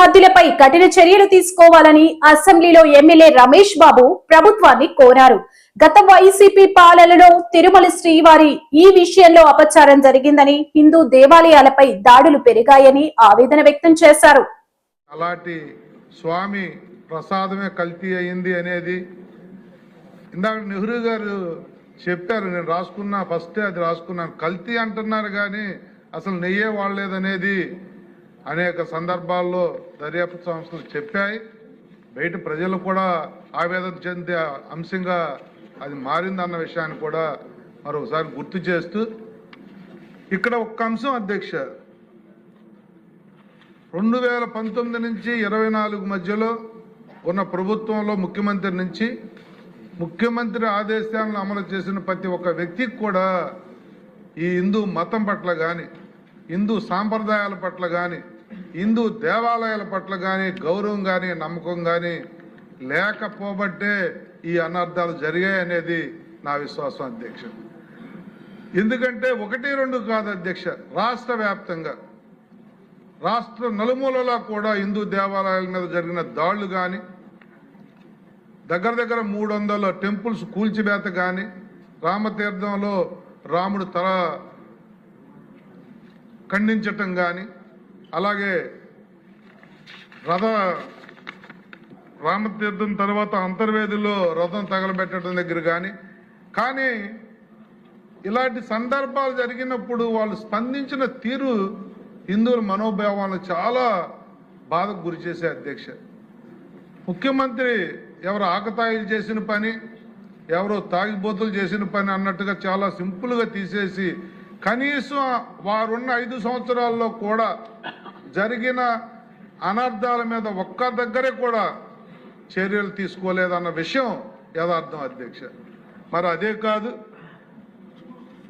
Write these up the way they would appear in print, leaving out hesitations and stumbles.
బాధ్యులపై కఠిన చర్యలు తీసుకోవాలని అసెంబ్లీలో ఎమ్మెల్యే రమేష్ బాబు ప్రభుత్వాన్ని కోరారు. గత వైసీపీ పాలనలో తిరుమల శ్రీవారి ఈ విషయంలో అపచారం జరిగిందని, హిందూ దేవాలయాలపై దాడులు పెరిగాయని ఆవేదన వ్యక్తం చేశారు. అలాంటి స్వామి ప్రసాదమే కల్తీ అయింది అనేది ఇందాక నెహ్రూ గారు చెప్పారు. నేను రాసుకున్నా, ఫస్టే అది రాసుకున్నాను. కల్తీ అంటున్నారు కానీ అసలు నెయ్యే వాడలేదనేది అనేక సందర్భాల్లో దర్యాప్తు సంస్థలు చెప్పాయి. బయట ప్రజలు కూడా ఆవేదన చెందే అంశంగా అది మారిందన్న విషయాన్ని కూడా మరొకసారి గుర్తు చేస్తూ, ఇక్కడ ఒక్క అంశం అధ్యక్ష, 2019 నుంచి 24 మధ్యలో ఉన్న ప్రభుత్వంలో ముఖ్యమంత్రి నుంచి ముఖ్యమంత్రి ఆదేశాలను అమలు చేసిన ప్రతి ఒక్క వ్యక్తికి కూడా ఈ హిందూ మతం పట్ల కానీ, హిందూ సాంప్రదాయాల పట్ల కానీ, హిందూ దేవాలయాల పట్ల కానీ గౌరవం కానీ నమ్మకం కానీ లేకపోబట్టే ఈ అనర్థాలు జరిగాయి అనేది నా విశ్వాసం అధ్యక్ష. ఎందుకంటే 1-2 కాదు అధ్యక్ష, రాష్ట్ర వ్యాప్తంగా రాష్ట్ర నలుమూలలా కూడా హిందూ దేవాలయాల మీద జరిగిన దాడులు కానీ, దగ్గర 300 టెంపుల్స్ కూల్చివేత కానీ, రామతీర్థంలో రాముడు తల ఖండించటం కానీ, అలాగే రామతీర్థం తర్వాత అంతర్వేదిలో రథం తగలబెట్టడం దగ్గర కానీ ఇలాంటి సందర్భాలు జరిగినప్పుడు వాళ్ళు స్పందించిన తీరు హిందువుల మనోభావాలను చాలా బాధకు గురి చేసే అధ్యక్ష. ముఖ్యమంత్రి ఎవరు ఆకతాయిలు చేసిన పని, ఎవరో తాగిబోతులు చేసిన పని అన్నట్టుగా చాలా సింపుల్గా తీసేసి, కనీసం వారున్న 5 సంవత్సరాల్లో కూడా జరిగిన అనర్థాల మీద ఒక్క దగ్గరే కూడా చర్యలు తీసుకోలేదన్న విషయం యథార్థం అధ్యక్ష. మరి అదే కాదు,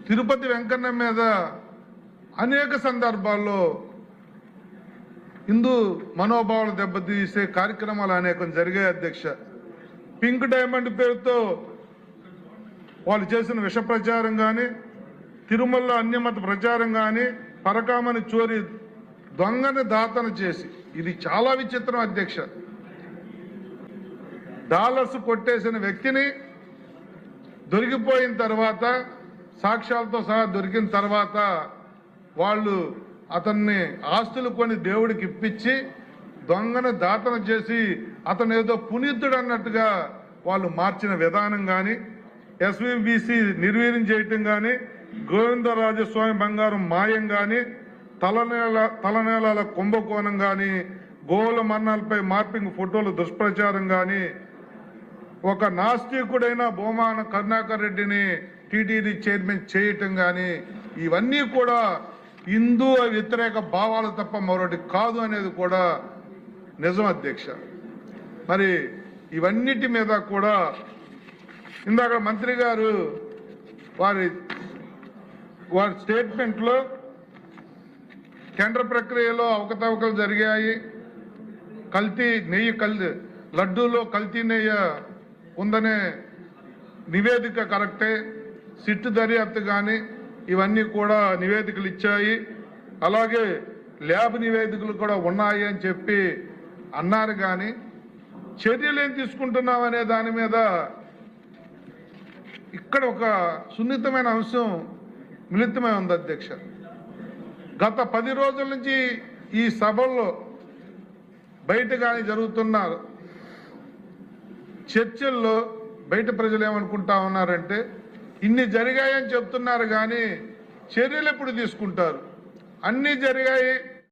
తిరుపతి వెంకన్న మీద అనేక సందర్భాల్లో హిందూ మనోభావాలు దెబ్బతీసే కార్యక్రమాలు అనేకం జరిగాయి అధ్యక్ష. పింక్ డైమండ్ పేరుతో వాళ్ళు చేసిన విష ప్రచారం కానీ, తిరుమలలో అన్యమత ప్రచారం కానీ, పరకామని చోరీ దొంగని దాతన చేసి, ఇది చాలా విచిత్రం అధ్యక్ష. డాలర్స్ కొట్టేసిన వ్యక్తిని దొరికిపోయిన తర్వాత, సాక్ష్యాలతో సహా దొరికిన తర్వాత వాళ్ళు అతన్ని ఆస్తులు కొని దేవుడికి ఇప్పించి దొంగను దాతన చేసి అతను ఏదో పునీతుడు అన్నట్టుగా వాళ్ళు మార్చిన విధానం కానీ, ఎస్విబిసి నిర్వీర్యం చేయటం కానీ, గోవిందరాజస్వామి బంగారం మాయం కానీ, తలనేలాల కుంభకోణం కానీ, గోవుల మరణాలపై మార్పింగ్ ఫోటోలు దుష్ప్రచారం కానీ, ఒక నాస్తికుడైన బోమాన కరుణాకర్ రెడ్డిని టీటీడీ చైర్మన్ చేయటం కానీ, ఇవన్నీ కూడా హిందూ వ్యతిరేక భావాలు తప్ప మరొకటి కాదు అనేది కూడా నిజం అధ్యక్ష. మరి ఇవన్నిటి మీద కూడా ఇందాక మంత్రి గారు వారి స్టేట్మెంట్లో టెండర్ ప్రక్రియలో అవకతవకలు జరిగాయి, నెయ్యి లడ్డూలో కల్తీ నెయ్యి ఉందనే నివేదిక కరెక్టే, సిట్ దర్యాప్తు కానీ ఇవన్నీ కూడా నివేదికలు ఇచ్చాయి, అలాగే ల్యాబ్ నివేదికలు కూడా ఉన్నాయి అని చెప్పి అన్నారు. కానీ చర్యలు ఏం తీసుకుంటున్నాం అనే దాని మీద ఇక్కడ ఒక సున్నితమైన అంశం మిళితమై ఉంది అధ్యక్ష. గత 10 రోజుల నుంచి ఈ సభల్లో బయట కానీ జరుగుతున్న చర్చల్లో బయట ప్రజలు ఏమనుకుంటా ఉన్నారంటే, ఇన్ని జరిగాయని చెప్తున్నారు కానీ చర్యలు ఎప్పుడు తీసుకుంటారు? అన్నీ జరిగాయి,